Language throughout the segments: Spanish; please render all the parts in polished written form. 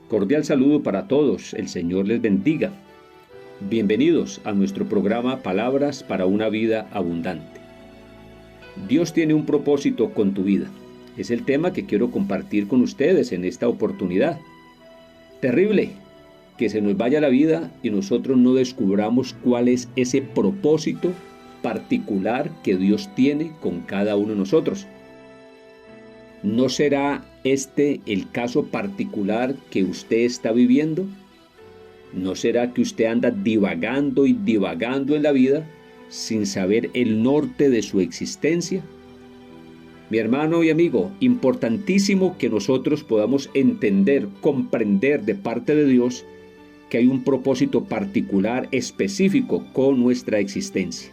Cordial saludo para todos, el Señor les bendiga. Bienvenidos a nuestro programa Palabras para una vida abundante. Dios tiene un propósito con tu vida. Es el tema que quiero compartir con ustedes en esta oportunidad. Terrible que se nos vaya la vida y nosotros no descubramos cuál es ese propósito particular que Dios tiene con cada uno de nosotros. ¿No será este el caso particular que usted está viviendo? ¿No será que usted anda divagando y divagando en la vida sin saber el norte de su existencia? Mi hermano y amigo, importantísimo que nosotros podamos entender, comprender de parte de Dios que hay un propósito particular, específico con nuestra existencia.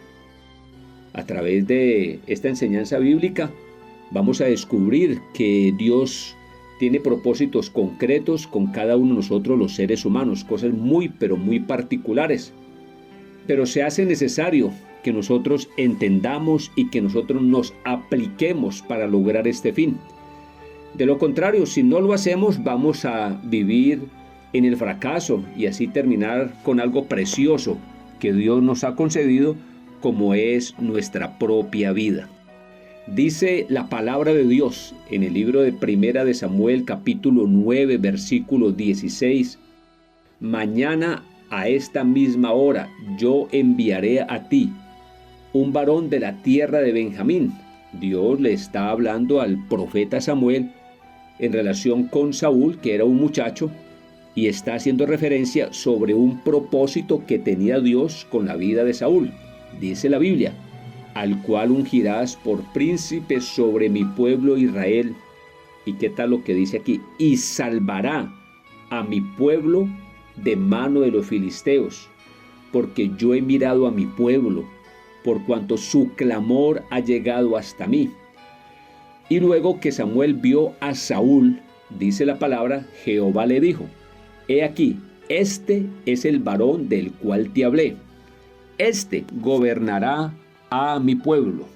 A través de esta enseñanza bíblica, vamos a descubrir que Dios tiene propósitos concretos con cada uno de nosotros los seres humanos, cosas muy pero muy particulares. Pero se hace necesario que nosotros entendamos y que nosotros nos apliquemos para lograr este fin. De lo contrario, si no lo hacemos, vamos a vivir en el fracaso y así terminar con algo precioso que Dios nos ha concedido, como es nuestra propia vida. Dice la palabra de Dios en el libro de Primera de Samuel, capítulo 9, versículo 16. Mañana a esta misma hora yo enviaré a ti un varón de la tierra de Benjamín. Dios le está hablando al profeta Samuel en relación con Saúl, que era un muchacho, y está haciendo referencia sobre un propósito que tenía Dios con la vida de Saúl. Dice la Biblia: al cual ungirás por príncipe sobre mi pueblo Israel. ¿Y qué tal lo que dice aquí? Y salvará a mi pueblo de mano de los filisteos, porque yo he mirado a mi pueblo, por cuanto su clamor ha llegado hasta mí. Y luego que Samuel vio a Saúl, dice la palabra, Jehová le dijo: he aquí, este es el varón del cual te hablé. Este gobernará a mi pueblo.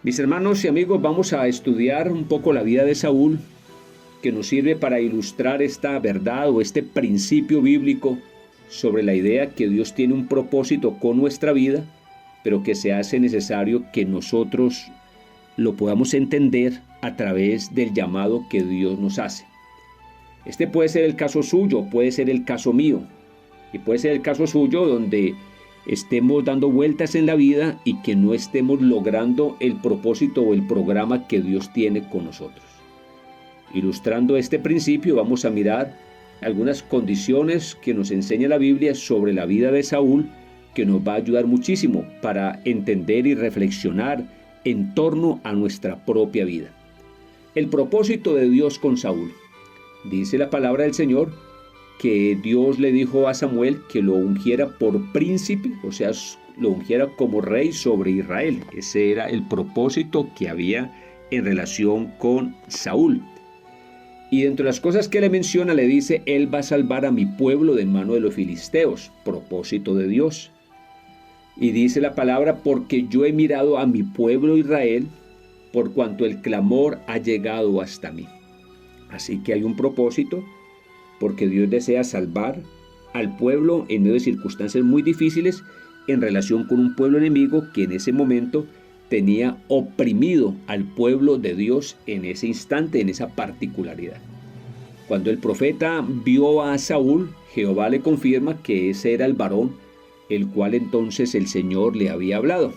Mis hermanos y amigos, vamos a estudiar un poco la vida de Saúl, que nos sirve para ilustrar esta verdad o este principio bíblico sobre la idea que Dios tiene un propósito con nuestra vida, pero que se hace necesario que nosotros lo podamos entender a través del llamado que Dios nos hace. Este puede ser el caso suyo, puede ser el caso mío, y puede ser el caso suyo donde estemos dando vueltas en la vida y que no estemos logrando el propósito o el programa que Dios tiene con nosotros. Ilustrando este principio, vamos a mirar algunas condiciones que nos enseña la Biblia sobre la vida de Saúl, que nos va a ayudar muchísimo para entender y reflexionar en torno a nuestra propia vida. El propósito de Dios con Saúl. Dice la palabra del Señor que Dios le dijo a Samuel que lo ungiera por príncipe, o sea, lo ungiera como rey sobre Israel. Ese era el propósito que había en relación con Saúl. Y dentro de las cosas que le menciona, le dice: él va a salvar a mi pueblo de mano de los filisteos. Propósito de Dios. Y dice la palabra: porque yo he mirado a mi pueblo Israel, por cuanto el clamor ha llegado hasta mí. Así que hay un propósito, porque Dios desea salvar al pueblo en medio de circunstancias muy difíciles en relación con un pueblo enemigo que en ese momento tenía oprimido al pueblo de Dios en ese instante, en esa particularidad. Cuando el profeta vio a Saúl, Jehová le confirma que ese era el varón el cual entonces el Señor le había hablado.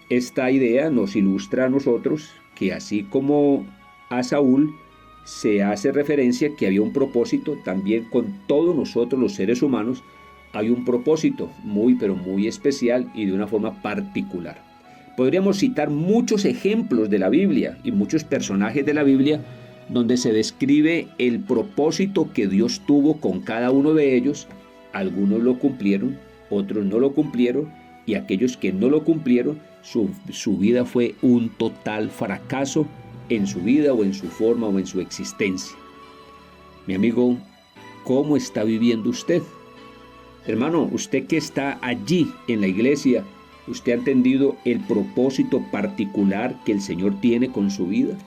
Esta idea nos ilustra a nosotros que así como a Saúl se hace referencia que había un propósito, también con todos nosotros los seres humanos hay un propósito muy pero muy especial y de una forma particular. Podríamos citar muchos ejemplos de la Biblia y muchos personajes de la Biblia donde se describe el propósito que Dios tuvo con cada uno de ellos. Algunos lo cumplieron, otros no lo cumplieron, y aquellos que no lo cumplieron, su vida fue un total fracaso en su vida o en su forma o en su existencia. Mi amigo, ¿cómo está viviendo usted? Hermano, usted que está allí en la iglesia, ¿usted ha entendido el propósito particular que el Señor tiene con su vida?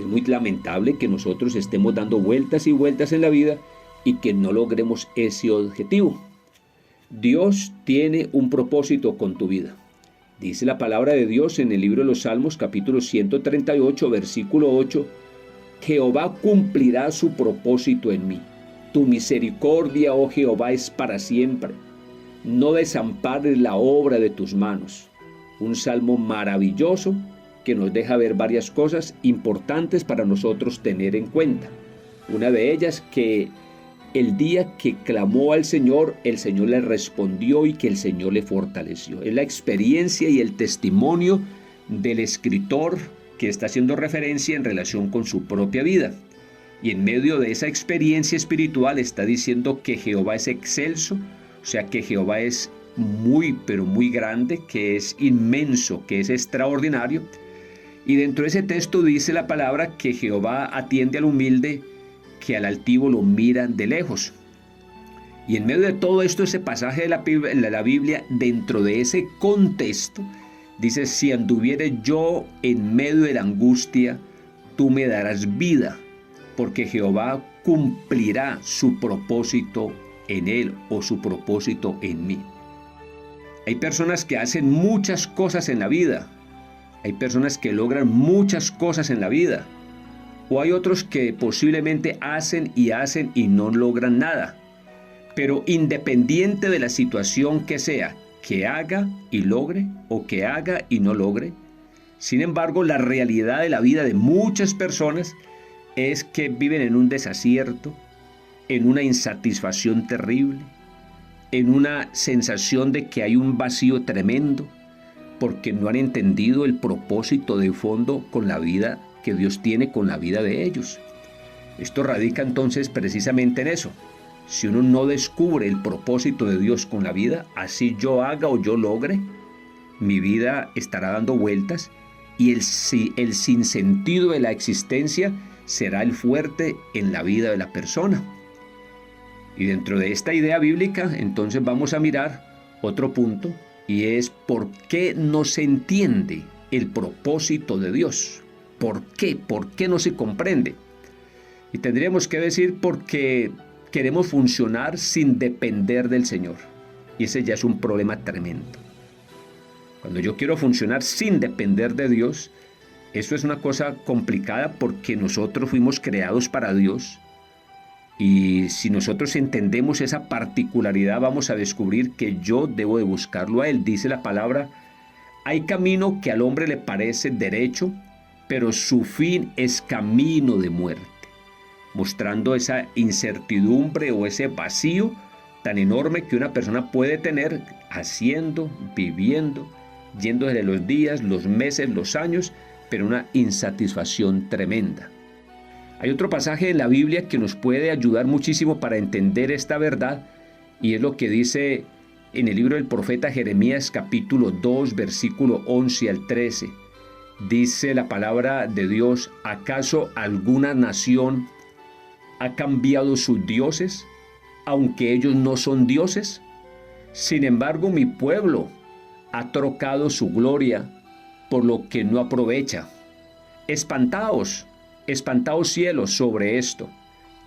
Es muy lamentable que nosotros estemos dando vueltas y vueltas en la vida y que no logremos ese objetivo. Dios tiene un propósito con tu vida. Dice la palabra de Dios en el libro de los Salmos, capítulo 138, versículo 8, Jehová cumplirá su propósito en mí. Tu misericordia, oh Jehová, es para siempre. No desampares la obra de tus manos. Un salmo maravilloso que nos deja ver varias cosas importantes para nosotros tener en cuenta. Una de ellas, que el día que clamó al Señor, el Señor le respondió y que el Señor le fortaleció. Es la experiencia y el testimonio del escritor que está haciendo referencia en relación con su propia vida. Y en medio de esa experiencia espiritual está diciendo que Jehová es excelso, o sea que Jehová es muy, pero muy grande, que es inmenso, que es extraordinario. Y dentro de ese texto dice la palabra que Jehová atiende al humilde, que al altivo lo miran de lejos. Y en medio de todo esto, ese pasaje de la Biblia, dentro de ese contexto, dice: si anduviere yo en medio de la angustia, tú me darás vida, porque Jehová cumplirá su propósito en él, o su propósito en mí. Hay personas que hacen muchas cosas en la vida. Hay personas que logran muchas cosas en la vida. O hay otros que posiblemente hacen y no logran nada. Pero independiente de la situación que sea, que haga y logre o que haga y no logre, sin embargo, la realidad de la vida de muchas personas es que viven en un desacierto, en una insatisfacción terrible, en una sensación de que hay un vacío tremendo, porque no han entendido el propósito de fondo con la vida que Dios tiene con la vida de ellos. Esto radica entonces precisamente en eso. Si uno no descubre el propósito de Dios con la vida, así yo haga o yo logre, mi vida estará dando vueltas y el sinsentido de la existencia será el fuerte en la vida de la persona. Y dentro de esta idea bíblica, entonces vamos a mirar otro punto, y es por qué no se entiende el propósito de Dios. ¿Por qué? ¿Por qué no se comprende? Y tendríamos que decir porque queremos funcionar sin depender del Señor. Y ese ya es un problema tremendo. Cuando yo quiero funcionar sin depender de Dios, eso es una cosa complicada, porque nosotros fuimos creados para Dios. Y si nosotros entendemos esa particularidad, vamos a descubrir que yo debo de buscarlo a Él. Dice la palabra: hay camino que al hombre le parece derecho, pero su fin es camino de muerte. Mostrando esa incertidumbre o ese vacío tan enorme que una persona puede tener haciendo, viviendo, yendo desde los días, los meses, los años, pero una insatisfacción tremenda. Hay otro pasaje en la Biblia que nos puede ayudar muchísimo para entender esta verdad, y es lo que dice en el libro del profeta Jeremías, capítulo 2, versículo 11 al 13. Dice la palabra de Dios: ¿acaso alguna nación ha cambiado sus dioses, aunque ellos no son dioses? Sin embargo, mi pueblo ha trocado su gloria por lo que no aprovecha. Espantaos cielos sobre esto,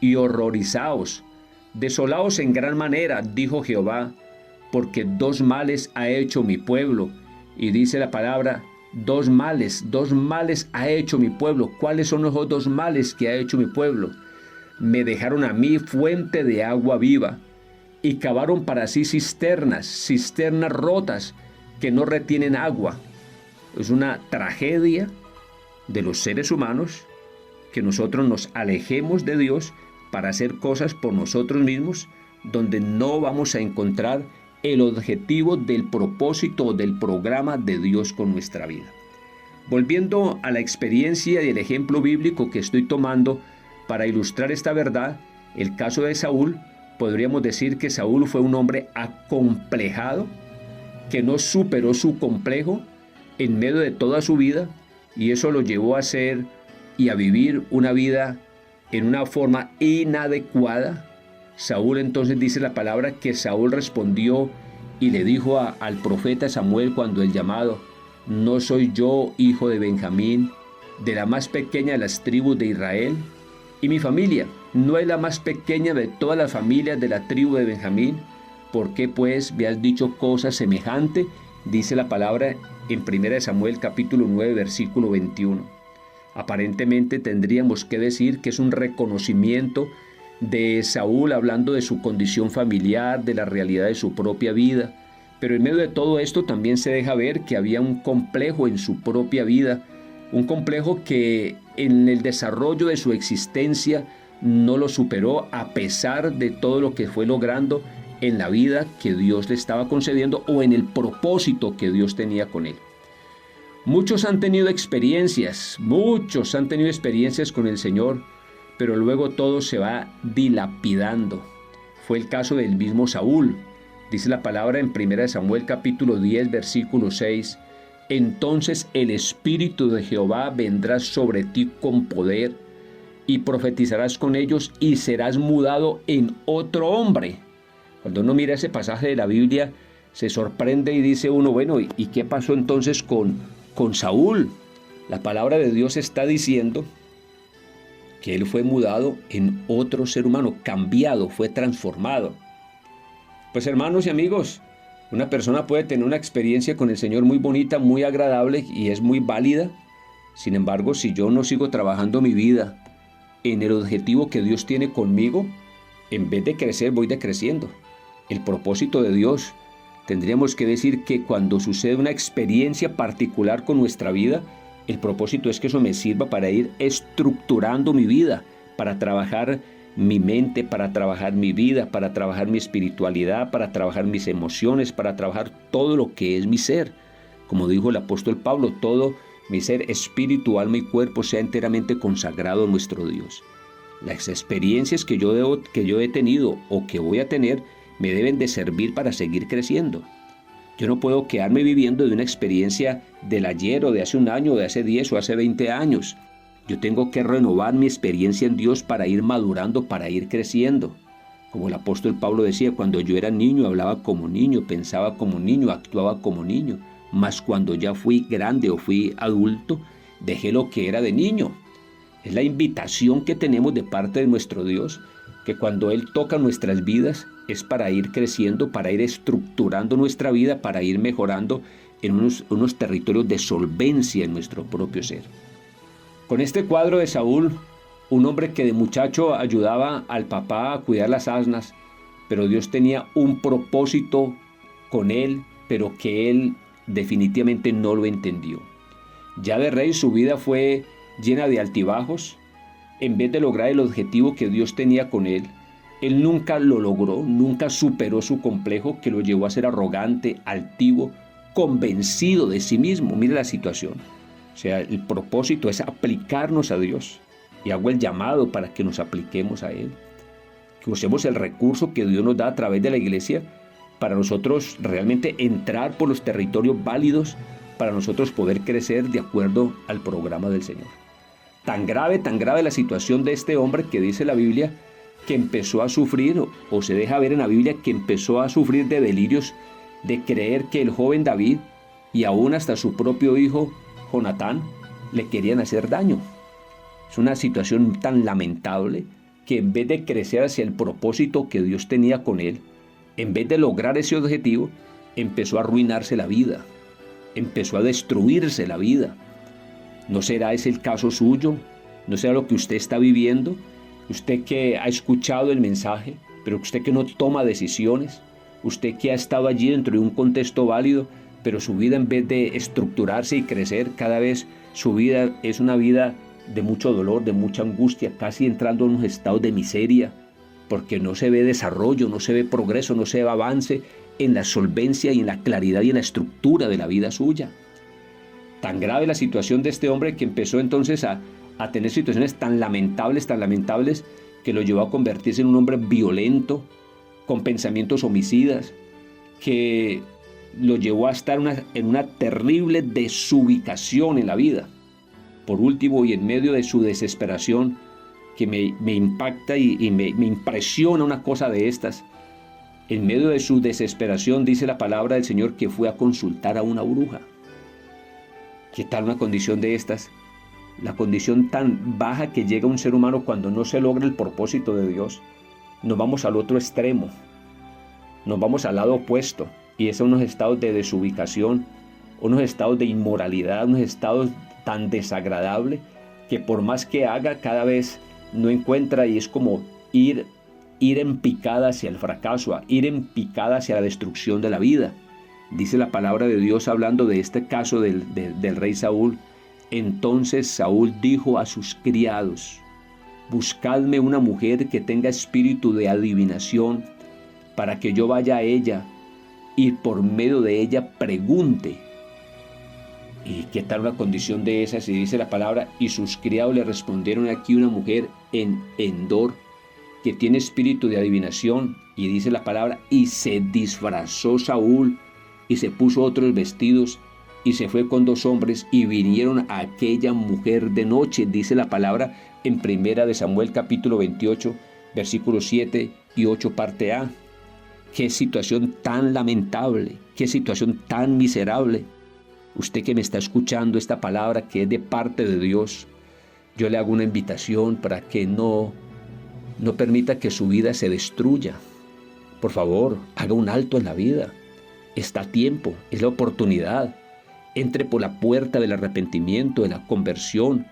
y horrorizaos, desolaos en gran manera, dijo Jehová, porque dos males ha hecho mi pueblo. Y dice la palabra: dos males ha hecho mi pueblo. ¿Cuáles son los dos males que ha hecho mi pueblo? Me dejaron a mí fuente de agua viva, y cavaron para sí cisternas rotas que no retienen agua. Es una tragedia de los seres humanos que nosotros nos alejemos de Dios para hacer cosas por nosotros mismos, donde no vamos a encontrar el objetivo del propósito o del programa de Dios con nuestra vida. Volviendo a la experiencia y el ejemplo bíblico que estoy tomando para ilustrar esta verdad, el caso de Saúl, podríamos decir que Saúl fue un hombre acomplejado, que no superó su complejo en medio de toda su vida, y eso lo llevó a ser y a vivir una vida en una forma inadecuada. Saúl, entonces dice la palabra que Saúl respondió y le dijo al profeta Samuel cuando el llamado: ¿no soy yo hijo de Benjamín de la más pequeña de las tribus de Israel, y mi familia no es la más pequeña de todas las familias de la tribu de Benjamín. ¿Por qué pues me has dicho cosa semejante?, dice la palabra en 1 Samuel capítulo 9 versículo 21. Aparentemente tendríamos que decir que es un reconocimiento de Saúl hablando de su condición familiar, de la realidad de su propia vida. Pero en medio de todo esto también se deja ver que había un complejo en su propia vida, un complejo que en el desarrollo de su existencia no lo superó a pesar de todo lo que fue logrando en la vida que Dios le estaba concediendo o en el propósito que Dios tenía con él. Muchos han tenido experiencias con el Señor, pero luego todo se va dilapidando. Fue el caso del mismo Saúl. Dice la palabra en 1 Samuel capítulo 10 versículo 6, entonces el Espíritu de Jehová vendrá sobre ti con poder y profetizarás con ellos y serás mudado en otro hombre. Cuando uno mira ese pasaje de la Biblia se sorprende y dice uno, bueno, ¿y qué pasó entonces con Saúl? La palabra de Dios está diciendo que él fue mudado en otro ser humano, cambiado, fue transformado. Pues hermanos y amigos, una persona puede tener una experiencia con el Señor muy bonita, muy agradable y es muy válida. Sin embargo, si yo no sigo trabajando mi vida en el objetivo que Dios tiene conmigo, en vez de crecer voy decreciendo. El propósito de Dios, tendríamos que decir que cuando sucede una experiencia particular con nuestra vida, el propósito es que eso me sirva para ir estructurando mi vida, para trabajar mi mente, para trabajar mi vida, para trabajar mi espiritualidad, para trabajar mis emociones, para trabajar todo lo que es mi ser. Como dijo el apóstol Pablo, todo mi ser, espíritu, alma y cuerpo sea enteramente consagrado a nuestro Dios. Las experiencias que yo he tenido o que voy a tener me deben de servir para seguir creciendo. Yo no puedo quedarme viviendo de una experiencia del ayer o de hace un año, o de hace 10 o hace 20 años. Yo tengo que renovar mi experiencia en Dios para ir madurando, para ir creciendo. Como el apóstol Pablo decía, cuando yo era niño hablaba como niño, pensaba como niño, actuaba como niño. Mas cuando ya fui grande o fui adulto, dejé lo que era de niño. Es la invitación que tenemos de parte de nuestro Dios, que cuando Él toca nuestras vidas es para ir creciendo, para ir estructurando nuestra vida, para ir mejorando en unos territorios de solvencia en nuestro propio ser. Con este cuadro de Saúl, un hombre que de muchacho ayudaba al papá a cuidar las asnas, pero Dios tenía un propósito con él, pero que él definitivamente no lo entendió. Ya de rey su vida fue llena de altibajos. En vez de lograr el objetivo que Dios tenía con él nunca lo logró, nunca superó su complejo que lo llevó a ser arrogante, altivo, convencido de sí mismo. Mire la situación. O sea, el propósito es aplicarnos a Dios. Y hago el llamado para que nos apliquemos a Él. Que usemos el recurso que Dios nos da a través de la iglesia para nosotros realmente entrar por los territorios válidos, para nosotros poder crecer de acuerdo al programa del Señor. Tan grave la situación de este hombre que dice la Biblia que empezó a sufrir, o se deja ver en la Biblia, que empezó a sufrir de delirios, de creer que el joven David y aún hasta su propio hijo Jonatán le querían hacer daño. Es una situación tan lamentable que en vez de crecer hacia el propósito que Dios tenía con él, en vez de lograr ese objetivo, empezó a arruinarse la vida, empezó a destruirse la vida. ¿No será ese el caso suyo? ¿No será lo que usted está viviendo? Usted que ha escuchado el mensaje, pero usted que no toma decisiones, usted que ha estado allí dentro de un contexto válido, pero su vida en vez de estructurarse y crecer, cada vez su vida es una vida de mucho dolor, de mucha angustia, casi entrando en unos estados de miseria, porque no se ve desarrollo, no se ve progreso, no se ve avance en la solvencia y en la claridad y en la estructura de la vida suya. Tan grave la situación de este hombre que empezó entonces a tener situaciones tan lamentables, que lo llevó a convertirse en un hombre violento, con pensamientos homicidas, que lo llevó a estar en una terrible desubicación en la vida. Por último, y en medio de su desesperación, que me impacta y me impresiona una cosa de estas, en medio de su desesperación dice la palabra del Señor que fue a consultar a una bruja. ¿Qué tal una condición de estas? la condición tan baja que llega un ser humano cuando no se logra el propósito de Dios, nos vamos al otro extremo, nos vamos al lado opuesto, y es unos estados de desubicación, unos estados de inmoralidad, unos estados tan desagradables que por más que haga cada vez no encuentra, y es como ir en picada hacia el fracaso, ir en picada hacia la destrucción de la vida. Dice la palabra de Dios hablando de este caso del rey Saúl: entonces Saúl dijo a sus criados: buscadme una mujer que tenga espíritu de adivinación, para que yo vaya a ella y por medio de ella pregunte. ¿Y qué tal una condición de esas? Y dice la palabra: y sus criados le respondieron: aquí una mujer en Endor que tiene espíritu de adivinación. Y dice la palabra: y se disfrazó Saúl y se puso otros vestidos y se fue con 2 hombres y vinieron a aquella mujer de noche. Dice la palabra en 1 Samuel capítulo 28 versículos 7 y 8 parte A. Qué situación tan lamentable, qué situación tan miserable. Usted que me está escuchando esta palabra que es de parte de Dios, yo le hago una invitación para que no permita que su vida se destruya. Por favor, haga un alto en la vida. Está a tiempo, es la oportunidad. Entre por la puerta del arrepentimiento, de la conversión.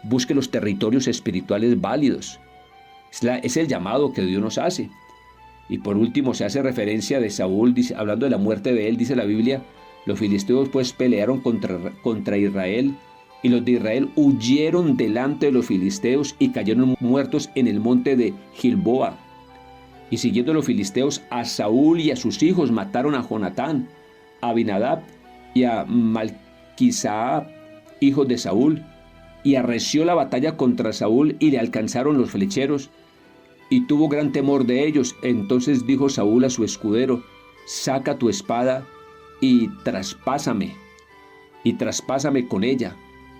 Busque los territorios espirituales válidos. Es el llamado que Dios nos hace. Y por último se hace referencia de Saúl, hablando de la muerte de él, dice la Biblia: los filisteos pues pelearon contra Israel, y los de Israel huyeron delante de los filisteos y cayeron muertos en el monte de Gilboa. Y siguiendo los filisteos a Saúl y a sus hijos, mataron a Jonatán, a Abinadab y a Malquisaab, hijos de Saúl. Y arreció la batalla contra Saúl y le alcanzaron los flecheros, y tuvo gran temor de ellos. Entonces dijo Saúl a su escudero: saca tu espada y traspásame con ella,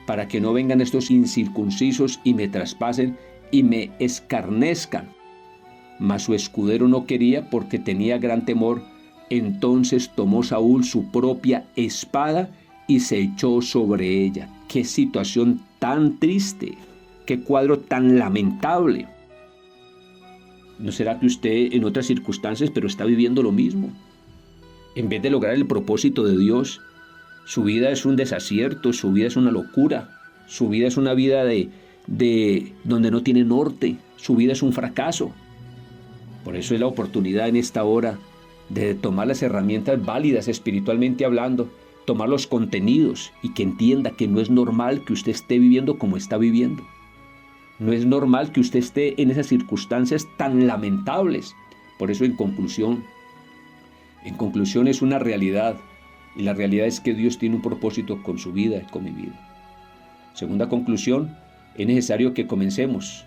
para que no vengan estos incircuncisos y me traspasen y me escarnezcan. Mas su escudero no quería, porque tenía gran temor. Entonces tomó Saúl su propia espada y se echó sobre ella. Qué situación tan triste, qué cuadro tan lamentable. ¿No será que usted en otras circunstancias pero está viviendo lo mismo? En vez de lograr el propósito de Dios, su vida es un desacierto, su vida es una locura, su vida es una vida de donde no tiene norte, su vida es un fracaso. Por eso es la oportunidad en esta hora de tomar las herramientas válidas espiritualmente hablando, tomar los contenidos y que entienda que no es normal que usted esté viviendo como está viviendo. No es normal que usted esté en esas circunstancias tan lamentables. Por eso, en conclusión es una realidad. Y la realidad es que Dios tiene un propósito con su vida y con mi vida. Segunda conclusión, es necesario que comencemos.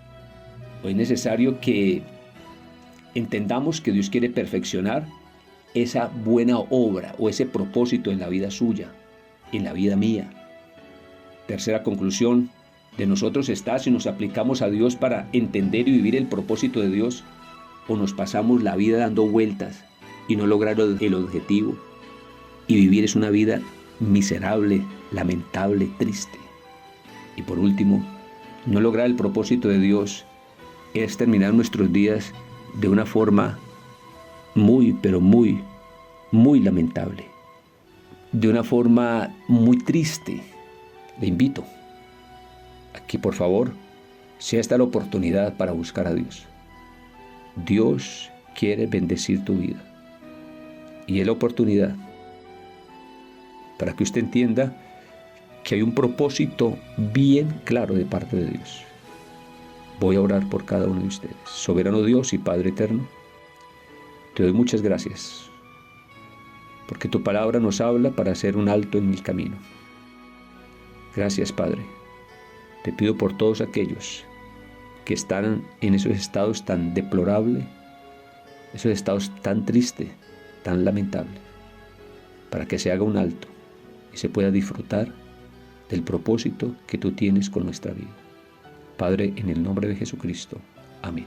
O es necesario que entendamos que Dios quiere perfeccionar esa buena obra o ese propósito en la vida suya, en la vida mía. Tercera conclusión, de nosotros está si nos aplicamos a Dios para entender y vivir el propósito de Dios, o nos pasamos la vida dando vueltas y no lograr el objetivo. Y vivir es una vida miserable, lamentable, triste. Y por último, no lograr el propósito de Dios es terminar nuestros días de una forma muy, pero muy, muy lamentable. De una forma muy triste. Le invito a que por favor sea esta la oportunidad para buscar a Dios. Dios quiere bendecir tu vida. Y es la oportunidad para que usted entienda que hay un propósito bien claro de parte de Dios. Voy a orar por cada uno de ustedes. Soberano Dios y Padre eterno, te doy muchas gracias, porque tu palabra nos habla para hacer un alto en el camino. Gracias, Padre. Te pido por todos aquellos que están en esos estados tan deplorables, esos estados tan tristes, tan lamentables, para que se haga un alto y se pueda disfrutar del propósito que tú tienes con nuestra vida. Padre, en el nombre de Jesucristo. Amén.